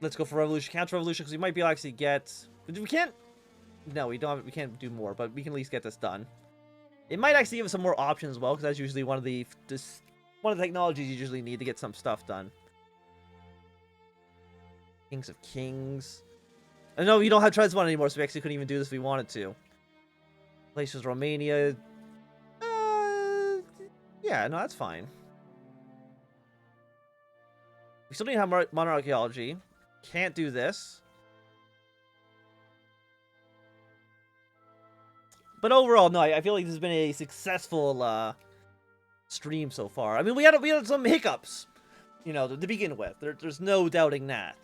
Let's go for revolution, counter-revolution, because we might be able to actually get... We can't... No, we don't. We can't do more, but we can at least get this done. It might actually give us some more options as well, because that's usually one of the technologies you usually need to get some stuff done. Kings of Kings. I know we don't have Trans one anymore, so we actually couldn't even do this if we wanted to. Places Romania. Yeah, no, that's fine. We still need to have monarchiology. Can't do this. But overall, no, I feel like this has been a successful stream so far. I mean, we had some hiccups, you know, to begin with. There's no doubting that.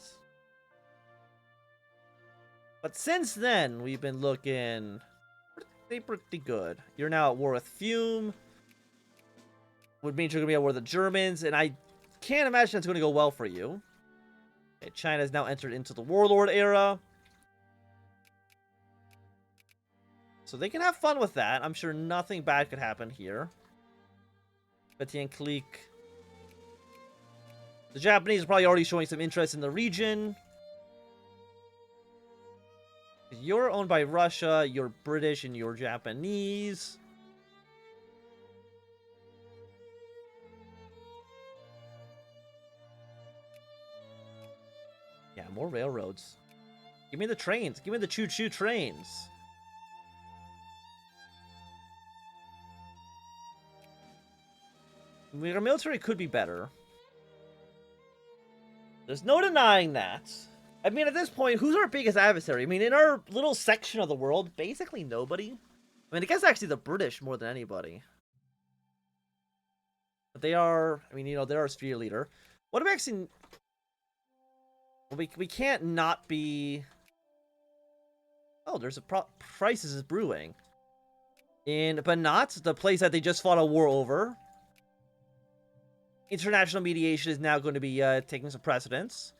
But since then, we've been looking pretty good. You're now at war with Fume. Would mean you're going to be at war with the Germans, and I can't imagine it's going to go well for you. Okay, China has now entered into the warlord era. So they can have fun with that. I'm sure nothing bad could happen here. Betty and Clique. The Japanese are probably already showing some interest in the region. You're owned by Russia, you're British, and you're Japanese. Yeah, more railroads. Give me the trains. Give me the choo-choo trains. Our military could be better. There's no denying that. I mean, at this point, who's our biggest adversary? I mean, in our little section of the world, basically nobody. I mean, I guess actually the British more than anybody. But they are, I mean, you know, they're our sphere leader. What do we actually... We can't not be... Oh, there's a crisis is brewing. In Banat, the place that they just fought a war over. International mediation is now going to be taking some precedence.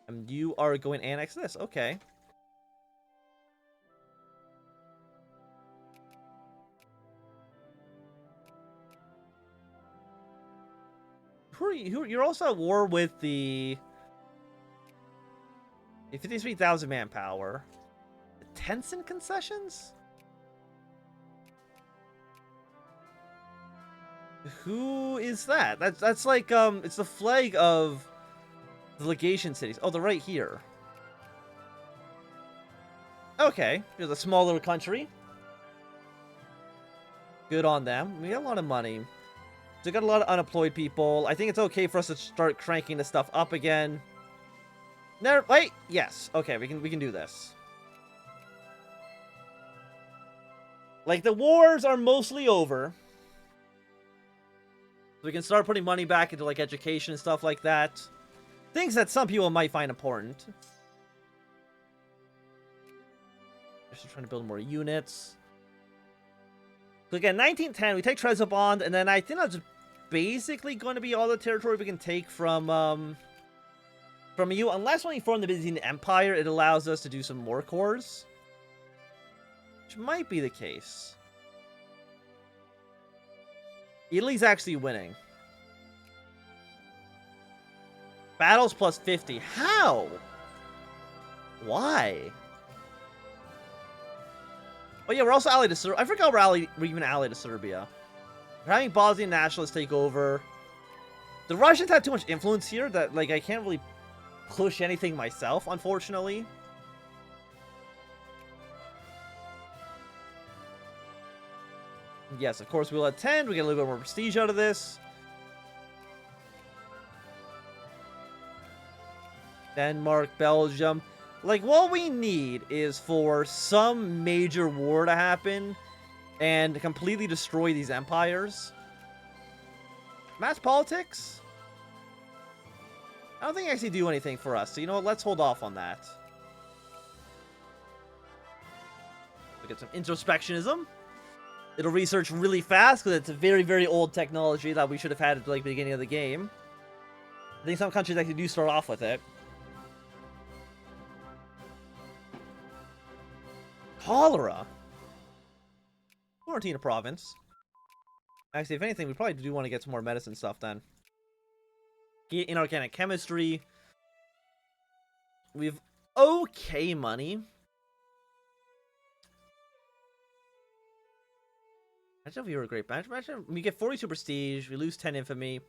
And you are going to annex this. Okay. Who are you? You're also at war with the 53,000 manpower. The Tencent concessions? Who is that? That's like it's the flag of the legation cities. Oh, they're right here. Okay, here's a small little country. Good on them. We got a lot of money. So we got a lot of unemployed people. I think it's okay for us to start cranking this stuff up again. Never wait. Yes. Okay, we can do this. Like the wars are mostly over. So we can start putting money back into like education and stuff like that. Things that some people might find important. Just trying to build more units. So again, 1910, we take Trebizond, and then I think that's basically going to be all the territory we can take from you. Unless when we form the Byzantine Empire, it allows us to do some more cores. Which might be the case. Italy's actually winning. Battles plus 50. How? Why? Oh yeah, we're also allied to Serbia. I forgot we're even allied to Serbia. We're having Bosnian nationalists take over. The Russians have too much influence here that like I can't really push anything myself, unfortunately. Yes, of course we'll attend. We get a little bit more prestige out of this. Denmark, Belgium. Like, what we need is for some major war to happen and completely destroy these empires. Mass politics? I don't think I actually do anything for us. So, you know what? Let's hold off on that. Look at some introspectionism. It'll research really fast because it's a very, very old technology that we should have had at like the beginning of the game. I think some countries actually do start off with it. Cholera. Quarantine a province. Actually, if anything, we probably do want to get some more medicine stuff then. inorganic chemistry. We have okay money. Imagine if we were a great match. Imagine we get 42 prestige, we lose 10 infamy.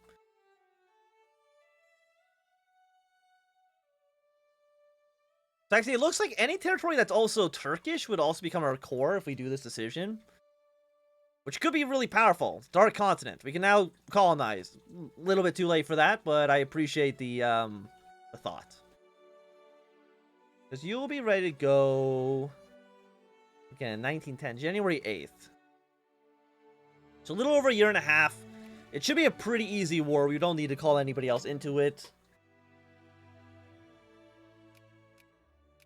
So actually, it looks like any territory that's also Turkish would also become our core if we do this decision. Which could be really powerful. Dark Continent. We can now colonize. A little bit too late for that, but I appreciate the thought. Because you'll be ready to go... Again, 1910, January 8th. So a little over a year and a half. It should be a pretty easy war. We don't need to call anybody else into it.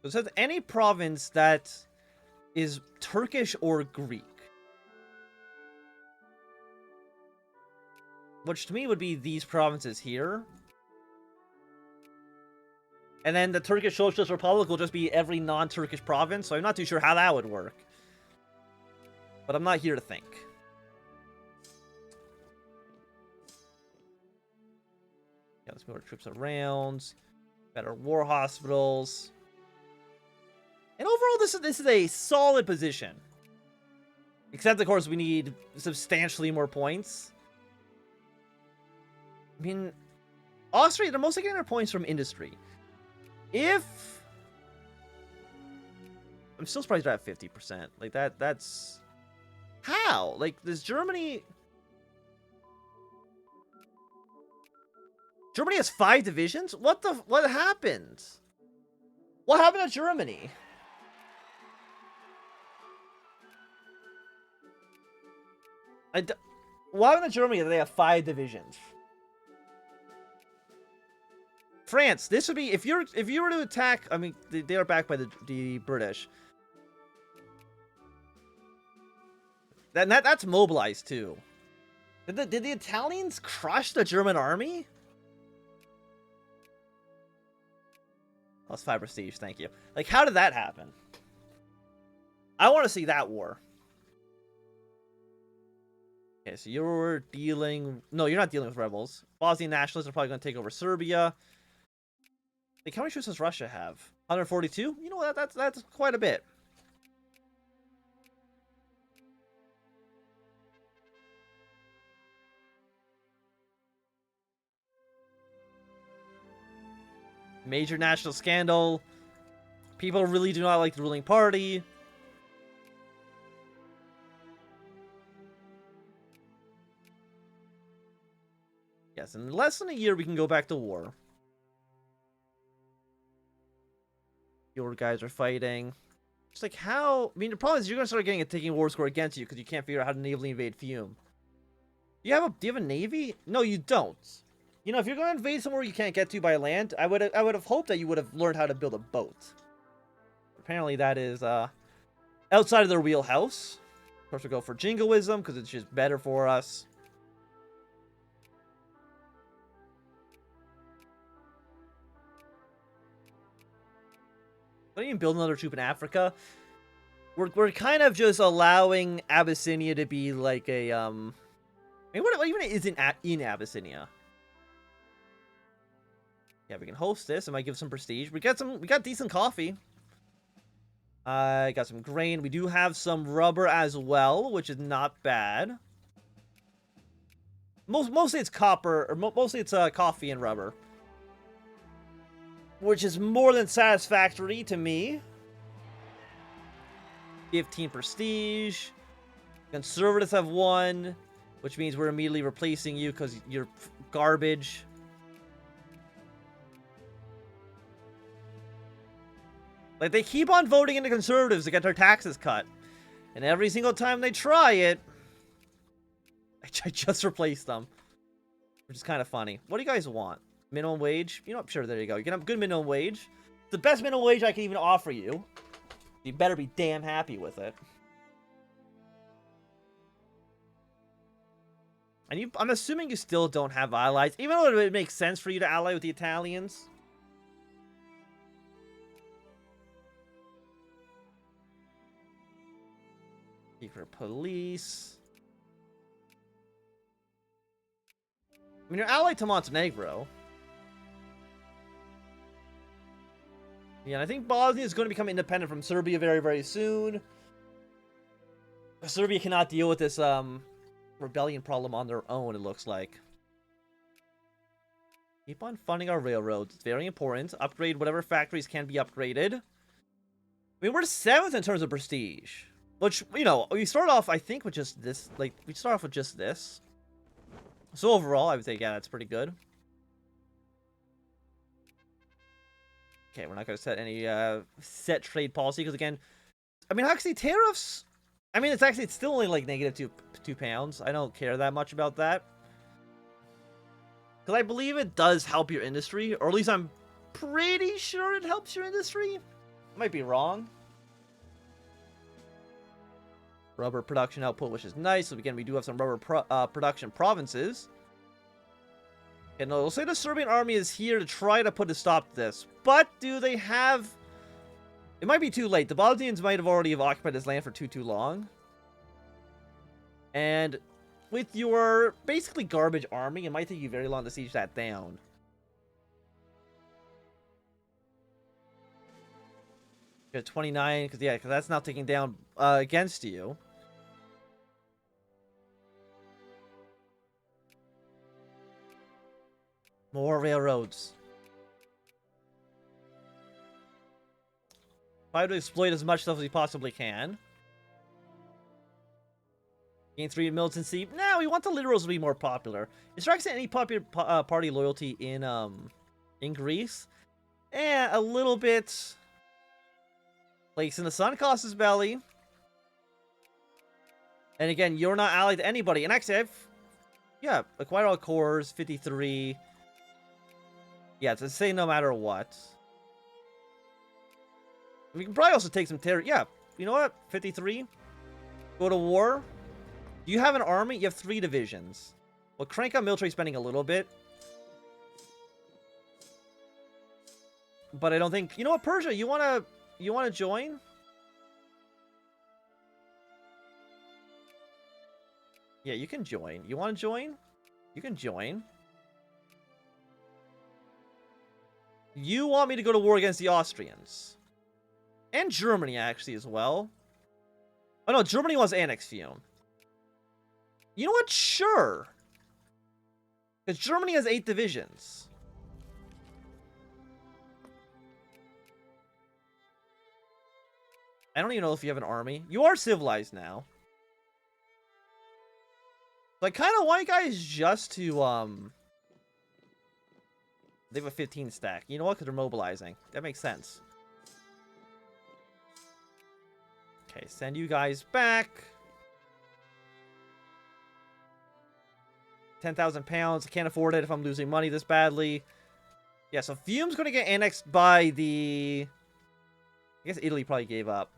So it says any province that is Turkish or Greek. Which to me would be these provinces here. And then the Turkish Socialist Republic will just be every non-Turkish province. So I'm not too sure how that would work. But I'm not here to think. Yeah, let's move our troops around. Better war hospitals. And overall, this is a solid position. Except, of course, we need substantially more points. I mean, Austria, they're mostly getting their points from industry. If... I'm still surprised they're at 50%. Like, that's... How? Like, does Germany... Germany has 5 divisions? What happened? What happened to Germany? What happened to Germany that they have 5 divisions? France, this would be if you were to attack. I mean, they are backed by the British. That's mobilized too. Did the Italians crush the German army? Plus 5 prestige, thank you. Like, how did that happen? I want to see that war. Okay, so you're dealing... No, you're not dealing with rebels. Bosnian nationalists are probably going to take over Serbia. Like, how many troops does Russia have? 142? You know what? That's quite a bit. Major national scandal. People really do not like the ruling party. Yes, in less than a year, we can go back to war. Your guys are fighting. It's like, how... I mean, the problem is you're going to start getting a taking war score against you because you can't figure out how to naval invade Fiume. Do you have a navy? No, you don't. You know, if you're going to invade somewhere you can't get to by land, I would have hoped that you would have learned how to build a boat. Apparently that is outside of their wheelhouse. Of course, we'll go for jingoism because it's just better for us. Don't even build another troop in Africa. We're kind of just allowing Abyssinia to be like a I mean, what even is in Abyssinia? Yeah, we can host this. It might give some prestige. We got decent coffee. Got some grain. We do have some rubber as well, which is not bad. Mostly it's copper, or mostly it's coffee and rubber, which is more than satisfactory to me. 15 prestige. Conservatives have 1, which means we're immediately replacing you because you're garbage. Like, they keep on voting into conservatives to get their taxes cut. And every single time they try it, I just replace them. Which is kind of funny. What do you guys want? Minimum wage? You know, sure, there you go. You can have good minimum wage. The best minimum wage I can even offer you. You better be damn happy with it. And I'm assuming you still don't have allies, even though it makes sense for you to ally with the Italians. Secret police. I mean, you're allied to Montenegro. Yeah, and I think Bosnia is going to become independent from Serbia very, very soon. Serbia cannot deal with this rebellion problem on their own, it looks like. Keep on funding our railroads. It's very important. Upgrade whatever factories can be upgraded. I mean, we're 7th in terms of prestige. Which, you know, we start off, I think, with just this. Like, we start off with just this. So overall, I would say, yeah, that's pretty good. Okay, we're not going to set any set trade policy. Because, again, I mean, actually, tariffs... I mean, it's still only, like, negative two pounds. I don't care that much about that. Because I believe it does help your industry. Or at least I'm pretty sure it helps your industry. Might be wrong. Rubber production output, which is nice. So, again, we do have some rubber production provinces. And they'll say the Serbian army is here to try to put a stop to this. But do they have... It might be too late. The Bosnians might have already occupied this land for too long. And with your basically garbage army, it might take you very long to siege that down. You're at 29, because that's now taking down against you. More railroads. Try to exploit as much stuff as we possibly can. Gain 3 militancy. Now we want the liberals to be more popular. Is there actually any popular party loyalty in Greece? A little bit. Place in the sun costs us belly. And again, you're not allied to anybody. And actually, acquire all cores, 53. Yeah, it's the same no matter what. We can probably also take some territory. Yeah, you know what? 53. Go to war. Do you have an army? You have 3 divisions. Well, crank up military spending a little bit. But I don't think... You know what, Persia? You wanna join? Yeah, you can join. You wanna join? You can join. You want me to go to war against the Austrians. And Germany, actually, as well. Oh, no, Germany wants to annex Fiume. You know what? Sure. Because Germany has 8 divisions. I don't even know if you have an army. You are civilized now. So I kind of want you guys just to, They have a 15 stack. You know what? Because they're mobilizing. That makes sense. Okay, send you guys back. 10,000 pounds. I can't afford it if I'm losing money this badly. Yeah, so Fiume's going to get annexed by the... I guess Italy probably gave up.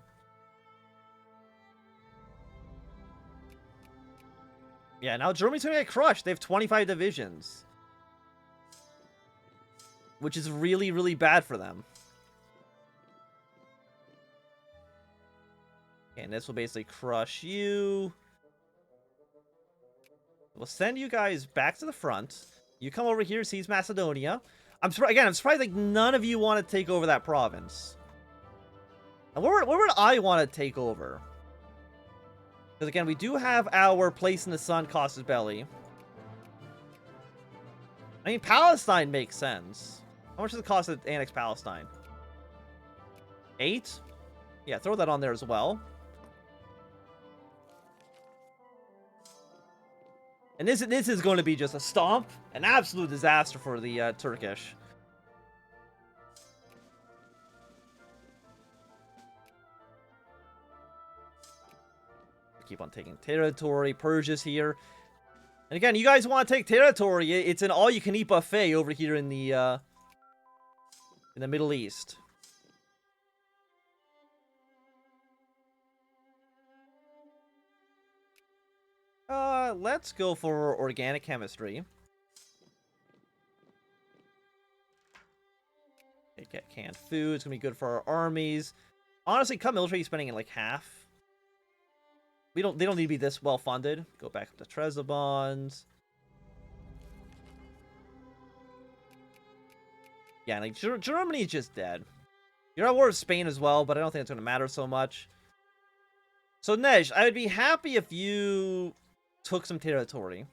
Yeah, now Germany's going to get crushed. They have 25 divisions. Which is really, really bad for them. Okay, and this will basically crush you. We'll send you guys back to the front. You come over here, seize Macedonia. I'm surprised like none of you want to take over that province. And where would I want to take over? Because again, we do have our place in the sun, Costas Belli. I mean, Palestine makes sense. How much does it cost to annex Palestine? 8? Yeah, throw that on there as well. And this is going to be just a stomp. An absolute disaster for the Turkish. Keep on taking territory. Persia's here. And again, you guys want to take territory. It's an all-you-can-eat buffet over here in the Middle East. Let's go for organic chemistry. Okay, get canned food. It's gonna be good for our armies. Honestly, cut military spending in like half. They don't need to be this well funded. Go back up to Trebizond. Yeah, like Germany is just dead. You're at war with Spain as well, but I don't think it's going to matter so much. So, Nej, I would be happy if you took some territory.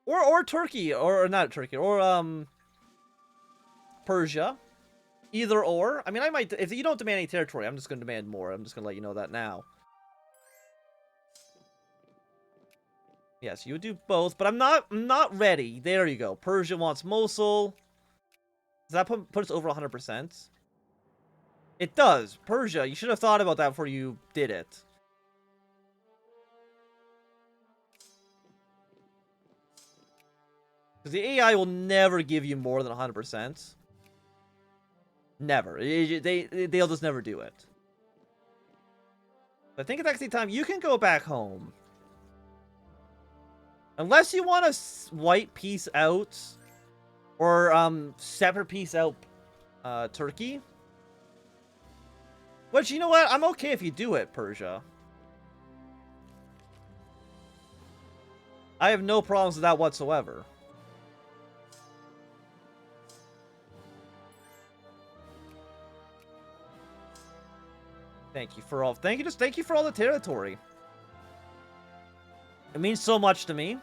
Or Turkey, or not Turkey, or Persia. Either or. I mean, I might, if you don't demand any territory, I'm just going to demand more. I'm just going to let you know that now. Yes, you would do both, but I'm not ready. There you go. Persia wants Mosul. Does that put us over 100%? It does. Persia, you should have thought about that before you did it. Because the AI will never give you more than 100%. Never. They'll just never do it. But I think it's actually time. You can go back home. Unless you want to white peace out. Or separate peace out Turkey. Which, you know what? I'm okay if you do it, Persia. I have no problems with that whatsoever. Thank you for all. Thank you for all the territory. It means so much to me.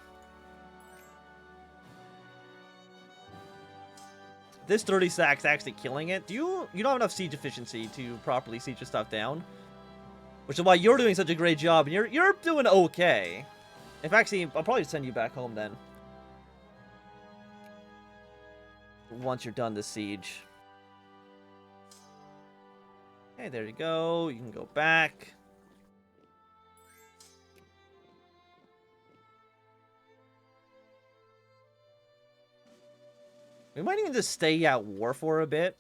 This 30 sack's actually killing it. You don't have enough siege efficiency to properly siege your stuff down, which is why you're doing such a great job. And you're doing okay. If actually, I'll probably send you back home then. Once you're done this siege. Okay, there you go. You can go back. We might even just stay at war for a bit.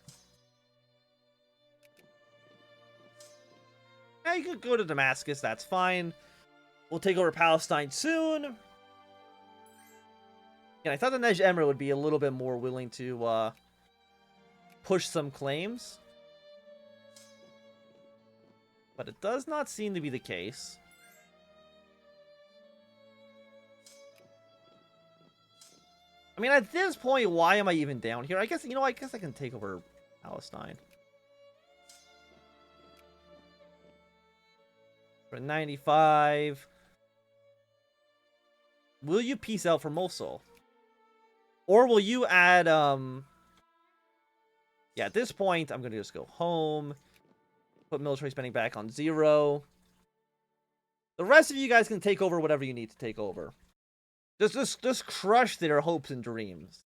Yeah, you could go to Damascus. That's fine. We'll take over Palestine soon. And I thought the Nej Emir would be a little bit more willing to push some claims. But it does not seem to be the case. I mean, at this point, why am I even down here? I guess, you know, I guess I can take over Palestine. For 95. Will you peace out for Mosul? Or will you add, yeah, at this point, I'm going to just go home. Put military spending back on 0. The rest of you guys can take over whatever you need to take over. Just crush their hopes and dreams.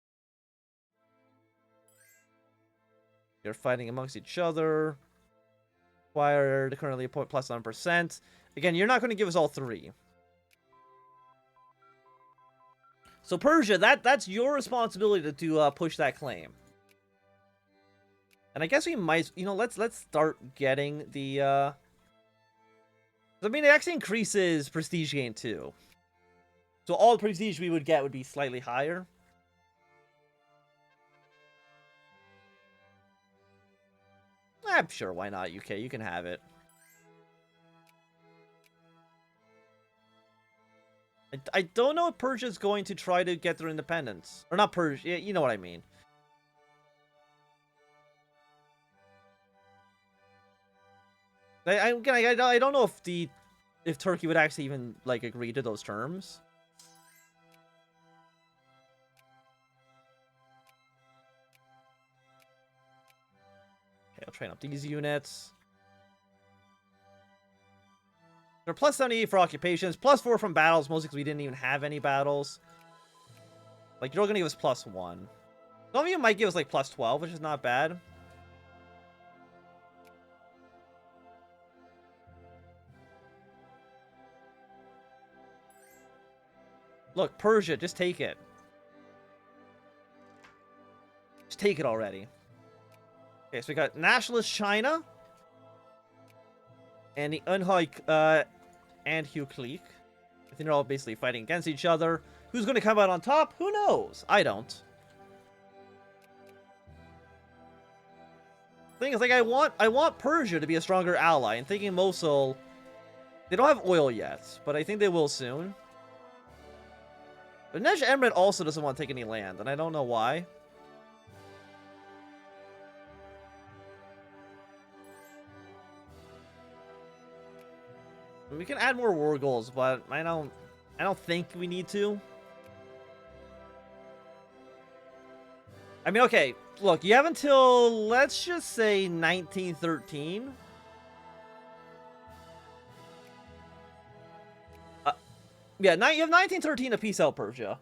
You're fighting amongst each other. Acquired currently a point plus 1%. Again, you're not going to give us all 3. So Persia, that's your responsibility to push that claim. And I guess we might, you know, let's start getting the I mean, it actually increases prestige gain too. So all the prestige we would get would be slightly higher. I'm sure, why not, UK? You can have it. I don't know if Persia's going to try to get their independence. Or not Persia, you know what I mean. I don't know if Turkey would actually even, like, agree to those terms. Okay, I'll train up these units. They're plus 78 for occupations, plus 4 from battles, mostly because we didn't even have any battles. Like, you're all gonna give us plus 1. Some of you might give us, like, plus 12, which is not bad. Look, Persia, just take it. Just take it already. Okay, so we got nationalist China. And the Anthnwam and Clique. I think they're all basically fighting against each other. Who's going to come out on top? Who knows? I don't. Thing is, like, I want Persia to be a stronger ally. And thinking Mosul, they don't have oil yet, but I think they will soon. But Nej Emret also doesn't want to take any land, and I don't know why. We can add more war goals, but I don't think we need to. I mean, okay, look, you have until, let's just say 1913. Yeah, you have 1913 to peace out Persia.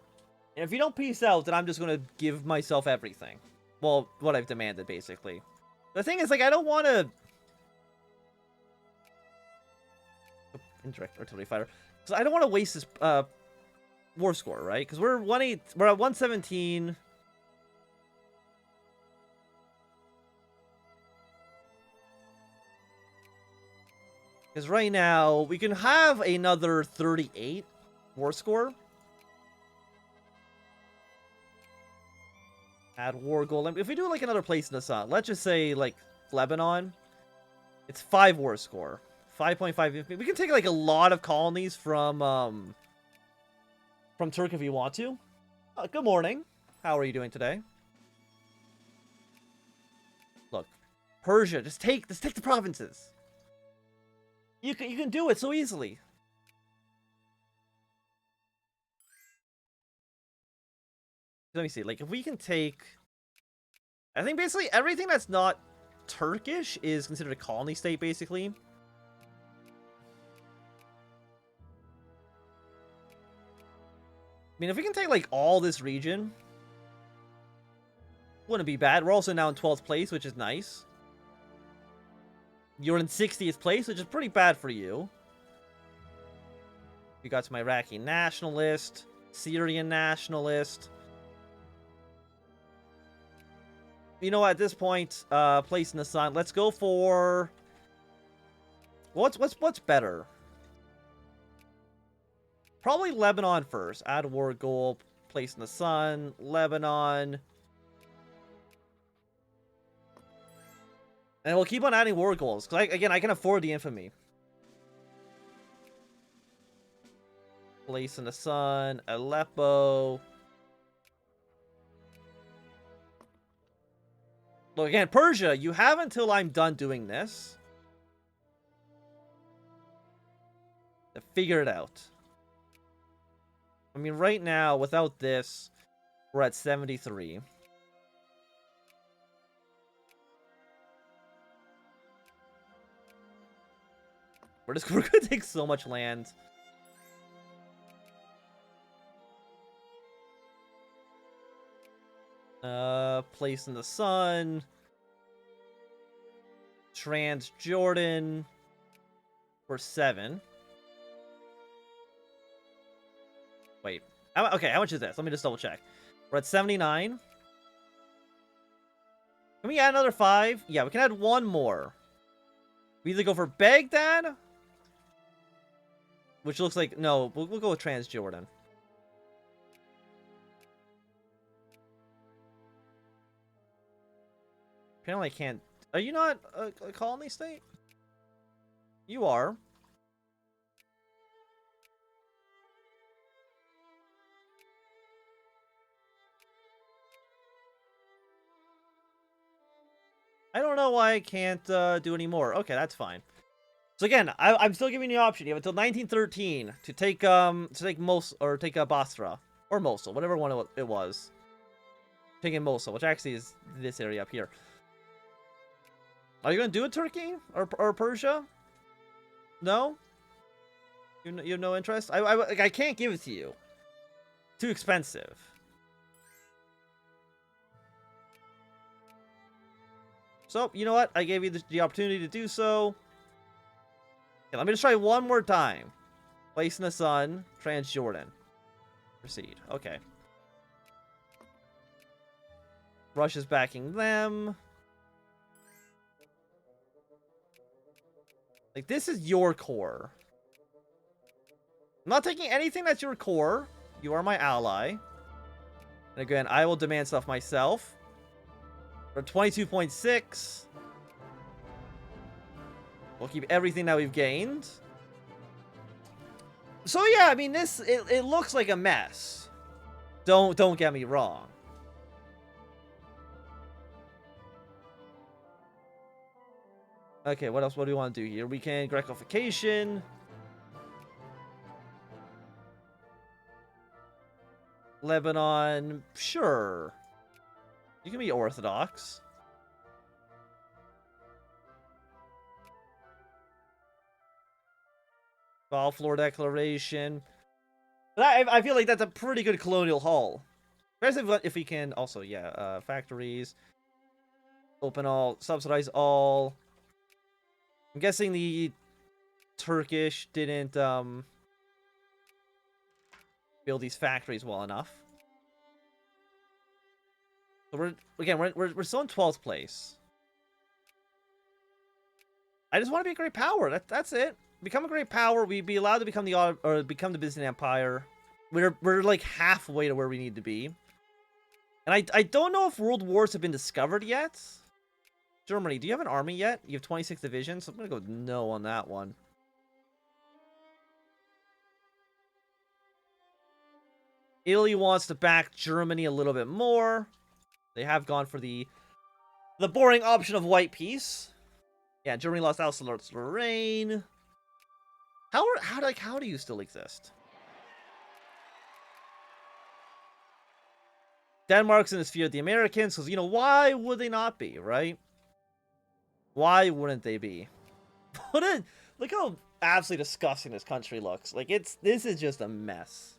And if you don't peace out, then I'm just going to give myself everything. Well, what I've demanded, basically. The thing is, like, I don't want to... Indirect artillery fighter. So I don't want to waste this war score, right? Because we're at 117. Because right now, we can have another 38 war score. Add war goal. If we do like another place in the sun, let's just say like Lebanon, it's 5 war score. 5.5. We can take like a lot of colonies from Turkey if you want to. Good morning. How are you doing today? Look, Persia, just take the provinces. You can do it so easily. Let me see. Like, if we can take... I think basically everything that's not Turkish is considered a colony state, basically. I mean, if we can take, like, all this region, wouldn't be bad. We're also now in 12th place, which is nice. You're in 60th place, which is pretty bad for you. You got some Iraqi nationalist, Syrian nationalist. You know what, at this point, place in the sun. Let's go for... What's better? Probably Lebanon first. Add war goal, place in the sun, Lebanon. And we'll keep on adding war goals. Because, again, I can afford the infamy. Place in the sun, Aleppo. Look, again, Persia, you have until I'm done doing this to figure it out. I mean, right now, without this, we're at 73. We're gonna take so much land. Place in the sun. Transjordan. For 7. Wait. Okay, how much is this? Let me just double check. We're at 79. Can we add another 5? Yeah, we can add 1 more. We either go for Baghdad, which looks like... No, we'll go with Transjordan. Apparently I can't... Are you not a colony state? You are. I don't know why I can't do any more. Okay, that's fine. So again, I'm still giving you the option. You have until 1913 to take Mosul or take Basra or Mosul, whatever one it was. Taking Mosul, which actually is this area up here. Are you gonna do it, Turkey or Persia? No. You have no interest. I can't give it to you. Too expensive. So, you know what? I gave you the opportunity to do so. Okay, let me just try one more time. Place in the sun, Transjordan. Proceed. Okay. Russia's backing them. Like, this is your core. I'm not taking anything that's your core. You are my ally. And again, I will demand stuff myself. For 22.6. We'll keep everything that we've gained. So yeah, I mean, it looks like a mess. Don't get me wrong. Okay, what else? What do we want to do here? We can Grecofication. Lebanon, sure. You can be Orthodox. Balfour Declaration. But I feel like that's a pretty good colonial haul. Especially if we can also, yeah, factories. Open all, subsidize all. I'm guessing the Turkish didn't build these factories well enough. So we're still in 12th place. I just want to be a great power. That's it. Become a great power. We'd be allowed to become the Byzantine Empire. We're like halfway to where we need to be. And I don't know if world wars have been discovered yet. Germany, do you have an army yet? You have 26 divisions, so I'm gonna go no on that one. Italy wants to back Germany a little bit more. They have gone for the boring option of white peace. Yeah, Germany lost Alsace-Lorraine. How do you still exist? Denmark's in the sphere of the Americans, because, you know, why would they not be, right? Why wouldn't they be? Look how absolutely disgusting this country looks. Like, this is just a mess.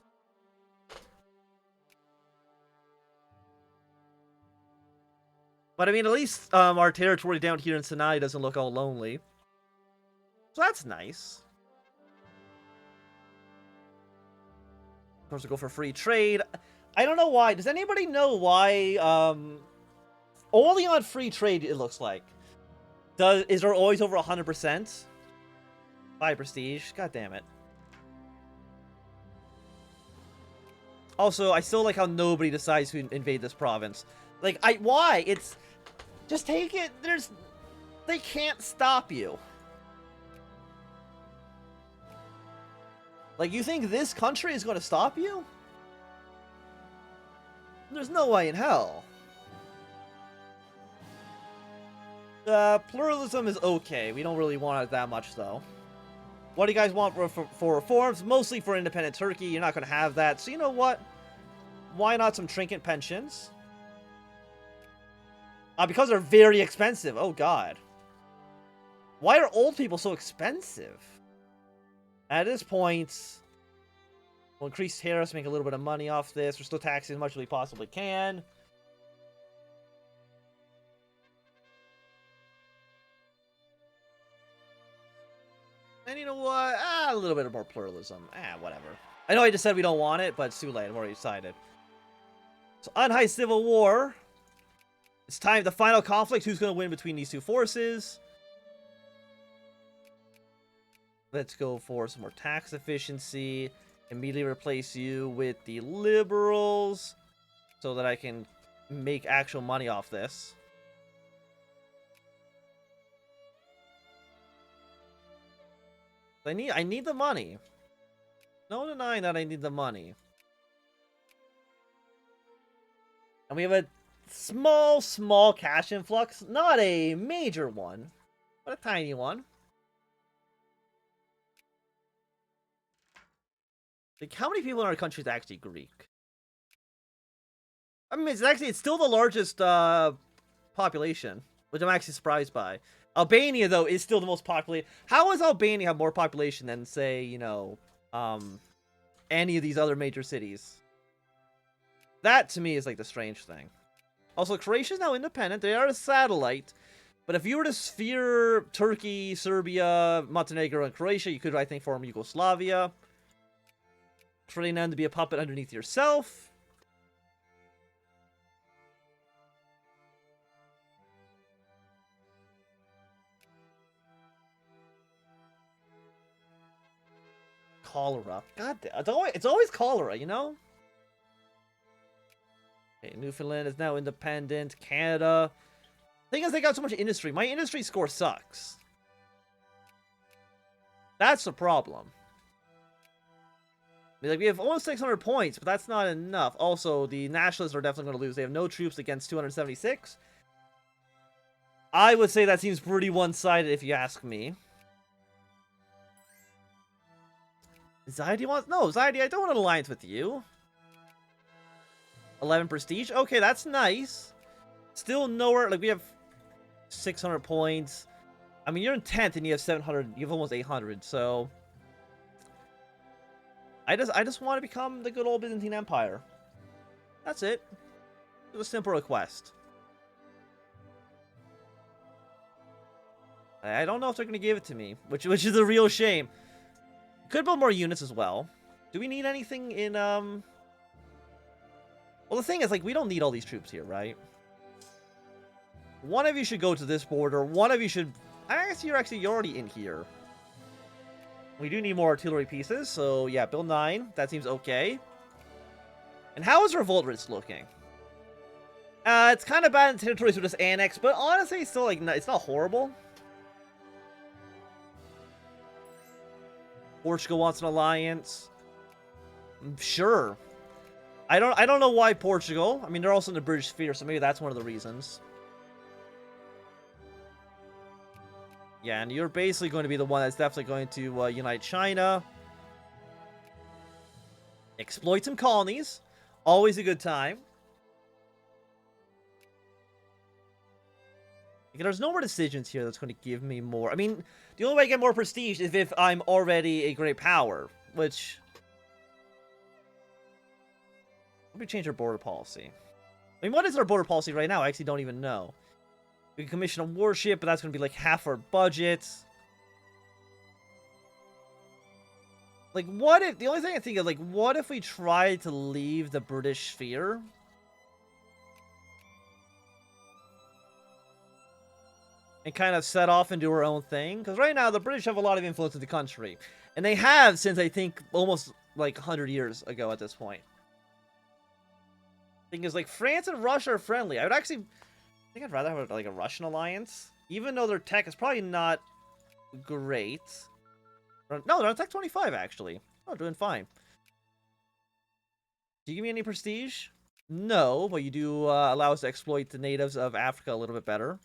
But I mean, at least our territory down here in Sinai doesn't look all lonely. So that's nice. Of course, we'll go for free trade. I don't know why. Does anybody know why only on free trade it looks like? Is there always over 100%? 5 prestige. God damn it. Also, I still like how nobody decides to invade this province. Like, why? It's... Just take it. They can't stop you. Like, you think this country is going to stop you? There's no way in hell. Pluralism is okay. We don't really want it that much, though. What do you guys want for reforms? Mostly for independent Turkey. You're not going to have that. So you know what? Why not some trinket pensions? Because they're very expensive. Oh, God. Why are old people so expensive? At this point, we'll increase tariffs, make a little bit of money off this. We're still taxing as much as we possibly can. And you know what? A little bit more pluralism. Whatever. I know I just said we don't want it, but it's too late. I've already decided. So, Unhigh Civil War. It's time, the final conflict. Who's going to win between these two forces? Let's go for some more tax efficiency. Immediately replace you with the liberals so that I can make actual money off this. I need the money. No denying that I need the money. And we have a small cash influx. Not a major one, but a tiny one. Like, how many people in our country is actually Greek? I mean, it's still the largest population, which I'm actually surprised by. Albania, though, is still the most populated. How does Albania have more population than, say, you know, any of these other major cities? That, to me, is like the strange thing. Also, Croatia is now independent. They are a satellite. But if you were to sphere Turkey, Serbia, Montenegro, and Croatia, you could, I think, form Yugoslavia. Train them to be a puppet underneath yourself. Cholera. God damn. It's always cholera, you know? Okay, Newfoundland is now independent. Canada. Thing is, they got so much industry. My industry score sucks. That's the problem. Like, we have almost 600 points, but that's not enough. Also, the nationalists are definitely going to lose. They have no troops against 276. I would say that seems pretty one-sided if you ask me. Zaidi wants... No, Zaidi, I don't want an alliance with you. 11 prestige? Okay, that's nice. Still nowhere... Like, we have 600 points. I mean, you're in 10th and you have 700. You have almost 800, so... I just want to become the good old Byzantine Empire. That's it. It's a simple request. I don't know if they're going to give it to me, which is a real shame. Could build more units as well. Do we need anything in, Well, the thing is, like, we don't need all these troops here, right? One of you should go to this border. One of you should... I guess you're already in here. We do need more artillery pieces, so yeah, build 9. That seems okay. And how is revolt risk looking? It's kind of bad in territories we just annexed, but honestly, it's still, like, it's not horrible. Portugal wants an alliance. Sure. I don't know why Portugal. I mean, they're also in the British sphere, so maybe that's one of the reasons. Yeah, and you're basically going to be the one that's definitely going to unite China. Exploit some colonies. Always a good time. There's no more decisions here that's going to give me more. I mean, the only way I get more prestige is if I'm already a great power, which... Let me change our border policy. I mean, what is our border policy right now? I actually don't even know. We can commission a warship, but that's going to be like half our budget. Like, what if... The only thing I think of, like, what if we tried to leave the British sphere? And kind of set off and do our own thing? Because right now, the British have a lot of influence in the country. And they have since, I think, almost, like, 100 years ago at this point. Thing is, like, France and Russia are friendly. I would actually... I think I'd rather have, like, a Russian alliance. Even though their tech is probably not great. No, they're on tech 25, actually. Oh, doing fine. Do you give me any prestige? No, but you do allow us to exploit the natives of Africa a little bit better.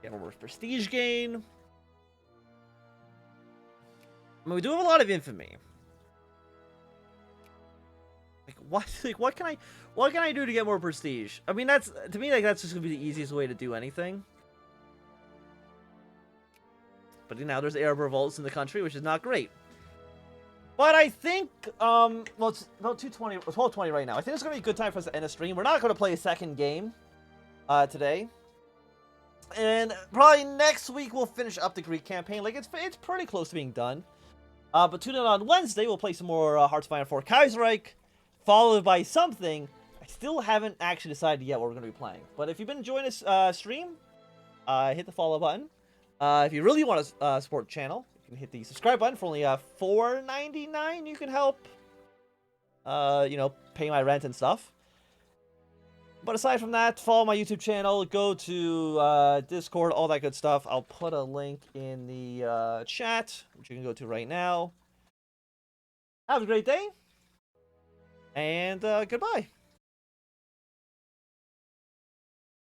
Get more prestige gain. I mean, we do have a lot of infamy. Like, what? Like, what can I do to get more prestige? I mean, that's, to me, like, that's just gonna be the easiest way to do anything. But now there's Arab revolts in the country, which is not great. But I think, well, it's about 2:20, 12:20 right now. I think it's gonna be a good time for us to end the stream. We're not gonna play a second game, today. And probably next week we'll finish up the Greek campaign. Like, it's pretty close to being done. But tune in on Wednesday. We'll play some more Hearts of Iron 4 Kaiserreich, followed by something I still haven't actually decided yet what we're going to be playing. But if you've been enjoying this stream, hit the follow button. If you really want to support the channel, you can hit the subscribe button for only $4.99. You can help, you know, pay my rent and stuff. But aside from that, follow my YouTube channel, go to Discord, all that good stuff. I'll put a link in the chat, which you can go to right now. Have a great day, and goodbye.